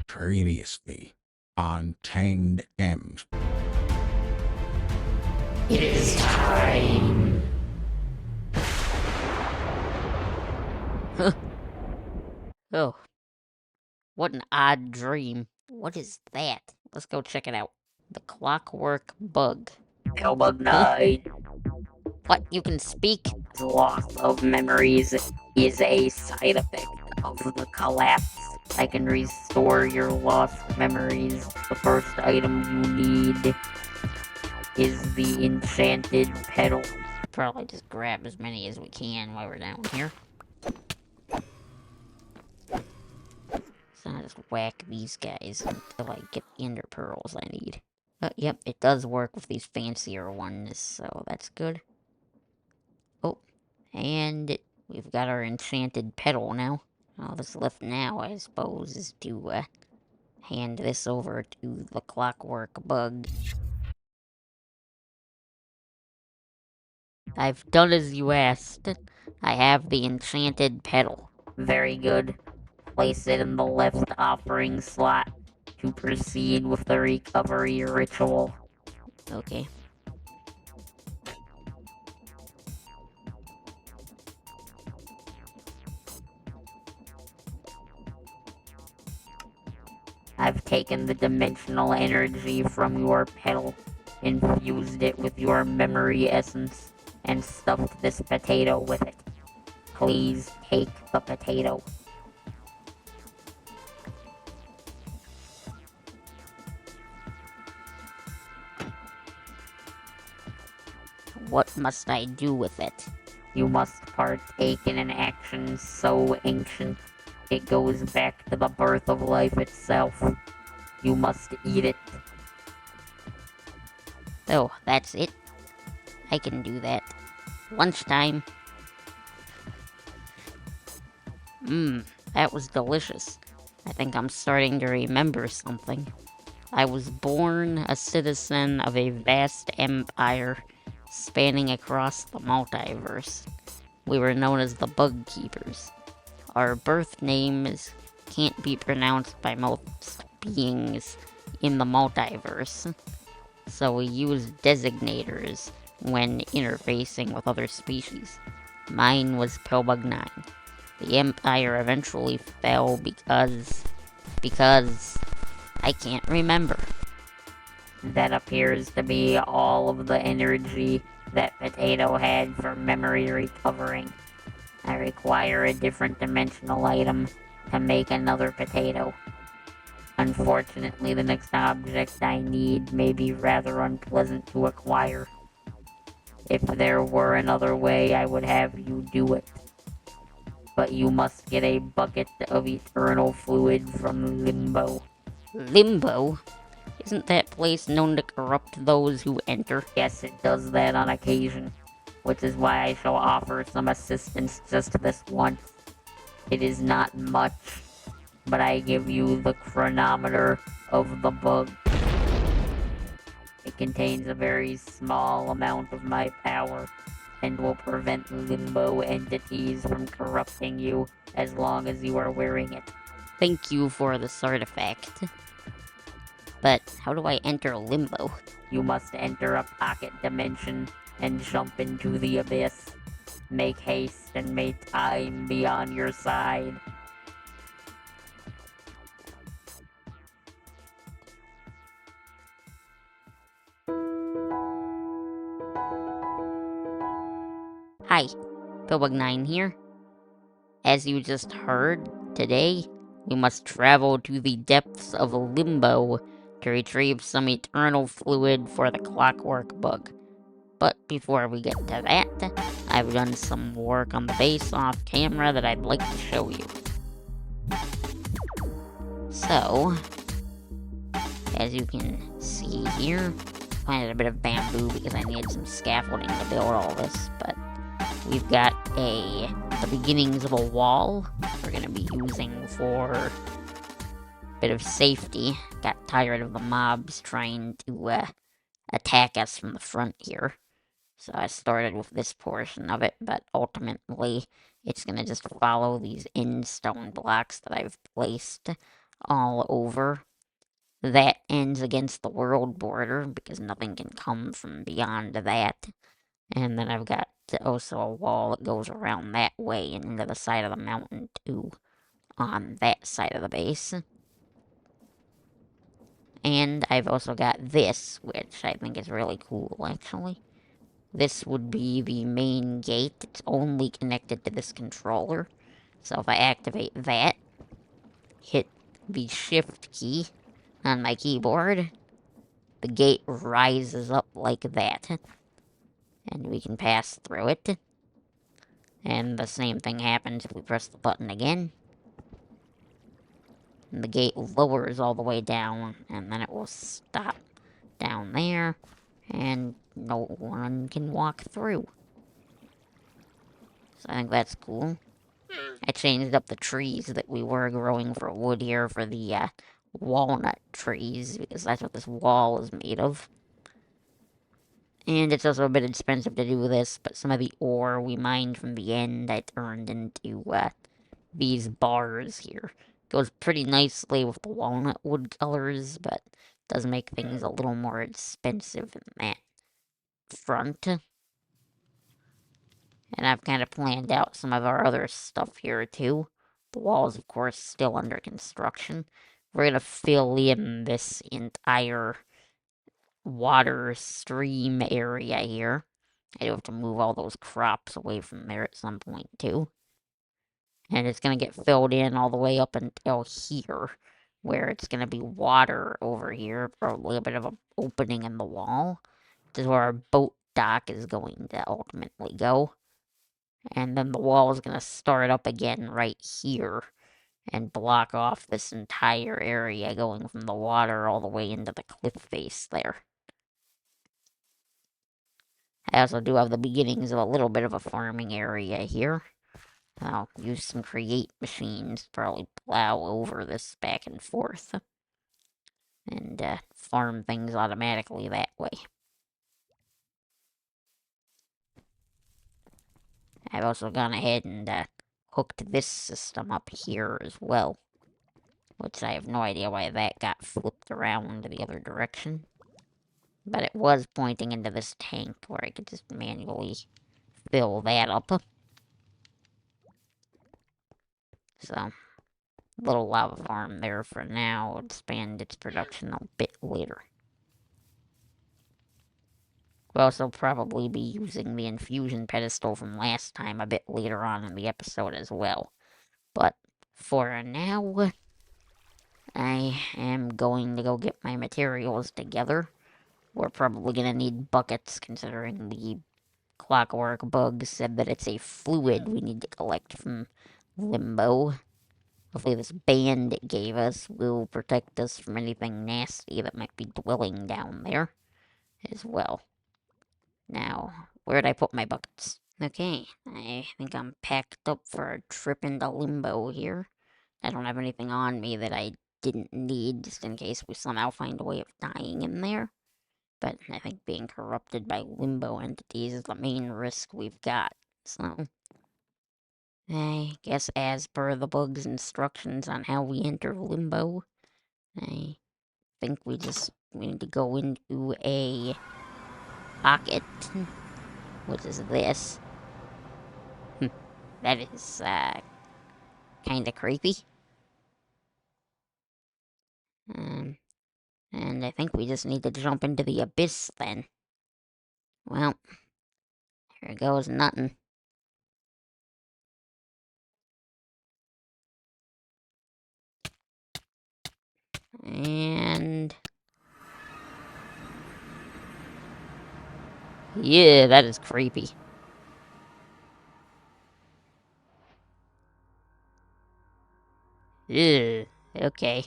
Previously on Tamed M's. It is time. Oh, what an odd dream. What is that? Let's go check it out. The clockwork bug. Elbug Night. What, you can speak? Loss of memories is a side effect of the collapse. I can restore your lost memories. The first item you need is the enchanted petal. Probably just grab as many as we can while we're down here. So I'll just whack these guys until I get the ender pearls I need. Yep, it does work with these fancier ones, so that's good. Oh, and we've got our enchanted petal now. All that's left now, I suppose, is to hand this over to the clockwork bug. I've done as you asked. I have the enchanted petal. Very good. Place it in the left offering slot to proceed with the recovery ritual. Okay. I've taken the dimensional energy from your petal, infused it with your memory essence, and stuffed this potato with it. Please take the potato. What must I do with it? You must partake in an action so ancient it goes back to the birth of life itself. You must eat it. Oh, that's it? I can do that. Lunchtime. That was delicious. I think I'm starting to remember something. I was born a citizen of a vast empire spanning across the multiverse. We were known as the Bug Keepers. Our birth names can't be pronounced by most beings in the multiverse, so we use designators when interfacing with other species. Mine was Pillbug 9. The Empire eventually fell because I can't remember. That appears to be all of the energy that potato had for memory recovering. I require a different dimensional item to make another potato. Unfortunately, the next object I need may be rather unpleasant to acquire. If there were another way, I would have you do it. But you must get a bucket of eternal fluid from Limbo. Limbo? Isn't that place known to corrupt those who enter? Yes, it does that on occasion, which is why I shall offer some assistance just this once. It is not much, but I give you the chronometer of the bug. It contains a very small amount of my power, and will prevent limbo entities from corrupting you as long as you are wearing it. Thank you for this artifact. But how do I enter Limbo? You must enter a pocket dimension and jump into the abyss. Make haste and may time be on your side. Hi, Pillbug9 here. As you just heard, today we must travel to the depths of Limbo to retrieve some eternal fluid for the clockwork bug. But before we get to that, I've done some work on the base off camera that I'd like to show you. So, as you can see here, I planted a bit of bamboo because I needed some scaffolding to build all this, but we've got the beginnings of a wall we're going to be using for a bit of safety. Got tired of the mobs trying to attack us from the front here. So I started with this portion of it, but ultimately it's going to just follow these end stone blocks that I've placed all over. That ends against the world border because nothing can come from beyond that. And then I've got also a wall that goes around that way and into the side of the mountain too, on that side of the base. And I've also got this, which I think is really cool, actually. This would be the main gate. It's only connected to this controller. So if I activate that, hit the shift key on my keyboard, the gate rises up like that. And we can pass through it. And the same thing happens if we press the button again. And the gate lowers all the way down, and then it will stop down there, and no one can walk through. So I think that's cool. I changed up the trees that we were growing for wood here for the walnut trees, because that's what this wall is made of. And it's also a bit expensive to do this, but some of the ore we mined from the end I turned into these bars here. Goes pretty nicely with the walnut wood colors, but does make things a little more expensive in that front. And I've kind of planned out some of our other stuff here too. The wall's, of course, still under construction. We're gonna fill in this entire water stream area here. I do have to move all those crops away from there at some point too. And it's going to get filled in all the way up until here, where it's going to be water over here, probably a bit of an opening in the wall. This is where our boat dock is going to ultimately go. And then the wall is going to start up again right here and block off this entire area going from the water all the way into the cliff face there. I also do have the beginnings of a little bit of a farming area here. I'll use some create machines to probably plow over this back and forth. And farm things automatically that way. I've also gone ahead and hooked this system up here as well. Which I have no idea why that got flipped around the other direction. But it was pointing into this tank where I could just manually fill that up. So, little lava farm there for now. Expand its production a bit later. We'll also probably be using the infusion pedestal from last time a bit later on in the episode as well. But for now, I am going to go get my materials together. We're probably going to need buckets, considering the clockwork bug said that it's a fluid we need to collect from Limbo. Hopefully this band it gave us will protect us from anything nasty that might be dwelling down there as well. Now, where'd I put my buckets? Okay, I think I'm packed up for a trip into Limbo here. I don't have anything on me that I didn't need, just in case we somehow find a way of dying in there. But I think being corrupted by Limbo entities is the main risk we've got, so... I guess as per the bug's instructions on how we enter Limbo, I think we need to go into a pocket, which is this. That is, kinda creepy. And I think we just need to jump into the abyss then. Well, here goes nothing. And... yeah, that is creepy. Ew, okay.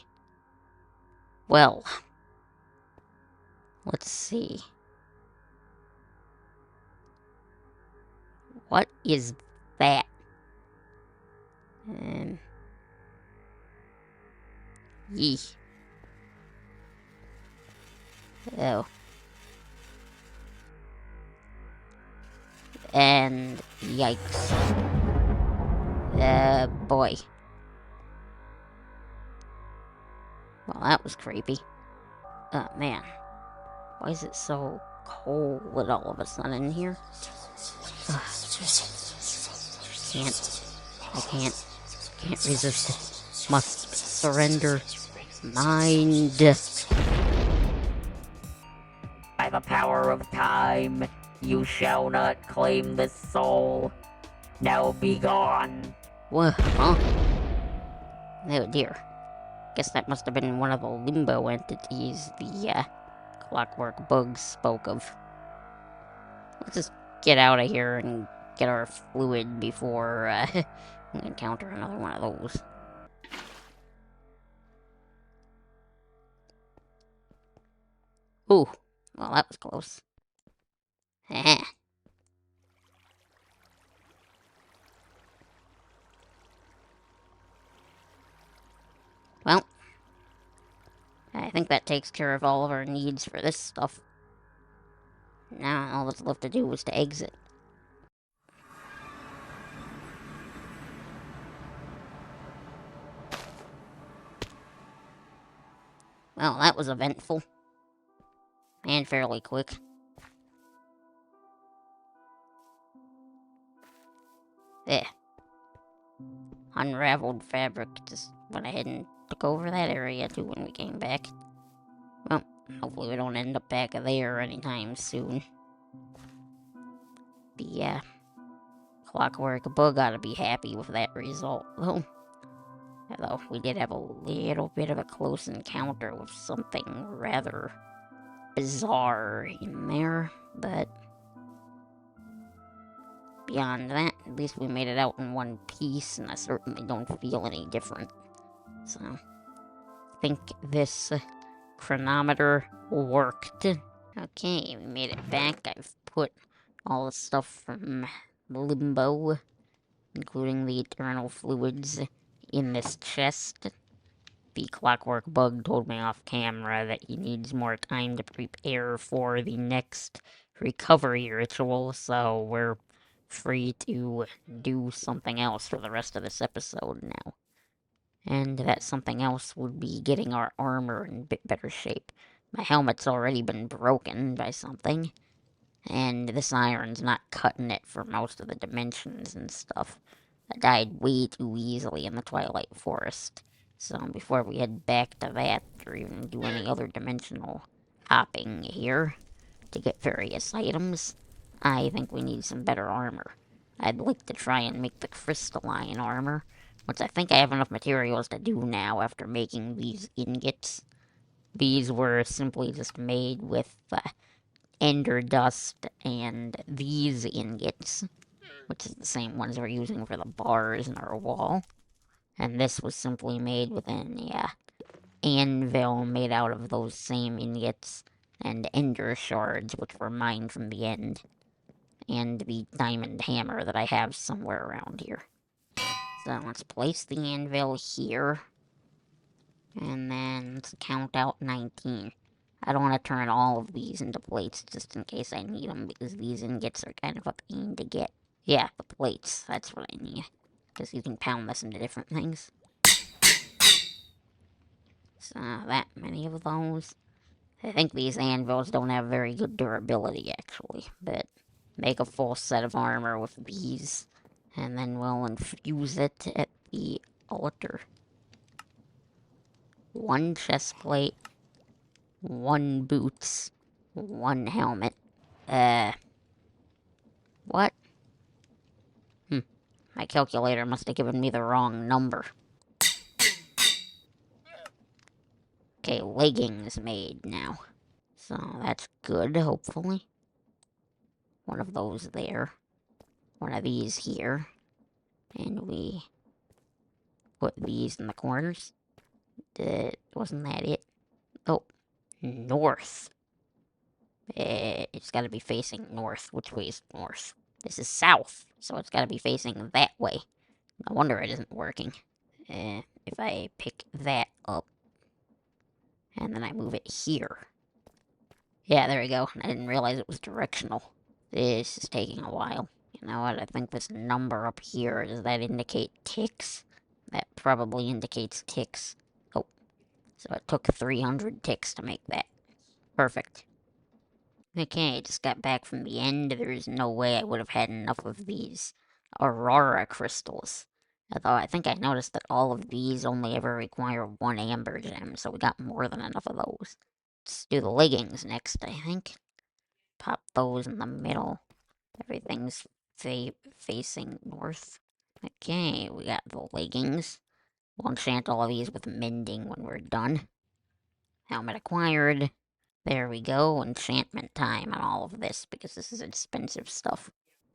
Well, let's see. What is that? Yee. Oh. And yikes. Boy. Well, that was creepy. Oh, man. Why is it so cold all of a sudden in here? Ugh. Can't resist it. Must surrender. Mind. By the power of time, you shall not claim this soul. Now be gone. What? Huh? Oh dear. Guess that must have been one of the limbo entities the clockwork bugs spoke of. Let's just get out of here and get our fluid before we encounter another one of those. Ooh, well that was close. Heh. Well, I think that takes care of all of our needs for this stuff. Now all that's left to do is to exit. Well, that was eventful. And fairly quick. There. Unraveled fabric. Just went ahead and took over that area too when we came back. Well, hopefully we don't end up back there anytime soon. The clockwork bug ought to be happy with that result, though. Although we did have a little bit of a close encounter with something rather bizarre in there, but beyond that, at least we made it out in one piece, and I certainly don't feel any different. So, I think this chronometer worked. Okay, we made it back. I've put all the stuff from Limbo, including the eternal fluids, in this chest. The clockwork bug told me off camera that he needs more time to prepare for the next recovery ritual, so we're free to do something else for the rest of this episode now. And that something else would be getting our armor in a bit better shape. My helmet's already been broken by something, and this iron's not cutting it for most of the dimensions and stuff. I died way too easily in the Twilight Forest. So before we head back to that, or even do any other dimensional hopping here to get various items, I think we need some better armor. I'd like to try and make the crystalline armor, which I think I have enough materials to do now after making these ingots. These were simply just made with ender dust and these ingots, which is the same ones we're using for the bars in our wall. And this was simply made with an anvil made out of those same ingots and ender shards, which were mined from the end, and the diamond hammer that I have somewhere around here. So let's place the anvil here, and then let's count out 19. I don't want to turn all of these into plates just in case I need them, because these ingots are kind of a pain to get. Yeah, the plates, that's what I need. Because you can pound this into different things. So, that many of those. I think these anvils don't have very good durability, actually, but make a full set of armor with these, and then we'll infuse it at the altar. 1 chest plate, 1 boots, 1 helmet. What? My calculator must have given me the wrong number. Okay, leggings made now. So that's good, hopefully. One of those there. One of these here. And we put these in the corners. Wasn't that it? Oh, north. It's gotta be facing north. Which way is north? This is south, so it's gotta be facing that way. No wonder it isn't working. If I pick that up, and then I move it here. Yeah, there we go. I didn't realize it was directional. This is taking a while. You know what? I think this number up here, does that indicate ticks? That probably indicates ticks. Oh, So it took 300 ticks to make that. Perfect. Okay, I just got back from the end. There's no way I would have had enough of these Aurora crystals. Although I think I noticed that all of these only ever require 1 amber gem, so we got more than enough of those. Let's do the leggings next, I think. Pop those in the middle. Everything's facing north. Okay, we got the leggings. We'll enchant all of these with mending when we're done. Helmet acquired. There we go, enchantment time on all of this, because this is expensive stuff.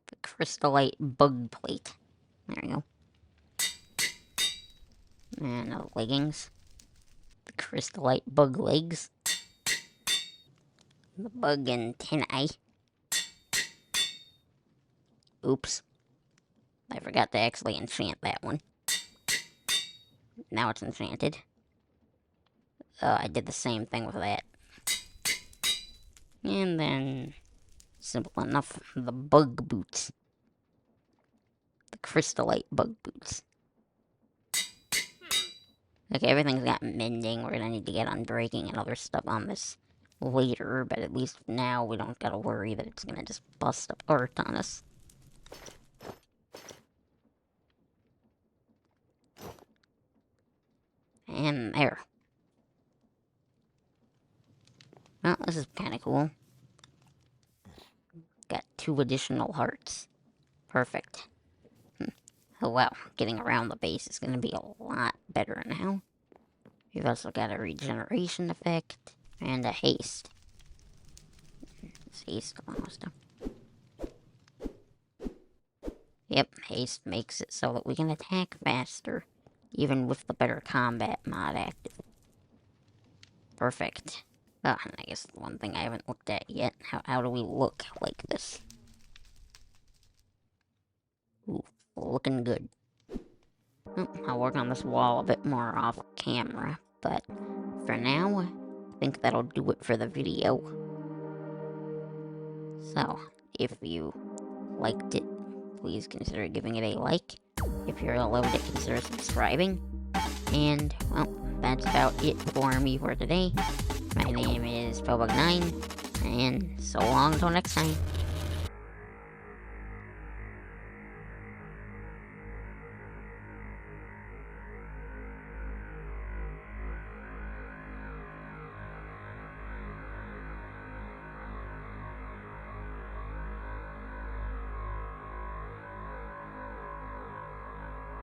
The crystallite bug plate. There we go. And the leggings. The crystallite bug legs. The bug antennae. Oops. I forgot to actually enchant that one. Now it's enchanted. I did the same thing with that. And then, simple enough, the bug boots. The crystallite bug boots. Okay, everything's got mending. We're gonna need to get unbreaking and other stuff on this later, but at least now we don't gotta worry that it's gonna just bust apart on us. And there. Well, this is kinda cool. Got 2 additional hearts. Perfect. Oh well, getting around the base is gonna be a lot better now. We've also got a regeneration effect and a haste. This haste allows to. Yep, haste makes it so that we can attack faster, even with the better combat mod active. Perfect. Oh, and I guess the one thing I haven't looked at yet, how do we look like this? Ooh, looking good. I'll work on this wall a bit more off camera, but for now, I think that'll do it for the video. So, if you liked it, please consider giving it a like. If you're loved it, consider subscribing. And, well, that's about it for me for today. My name is Phobug9, and so long till next time.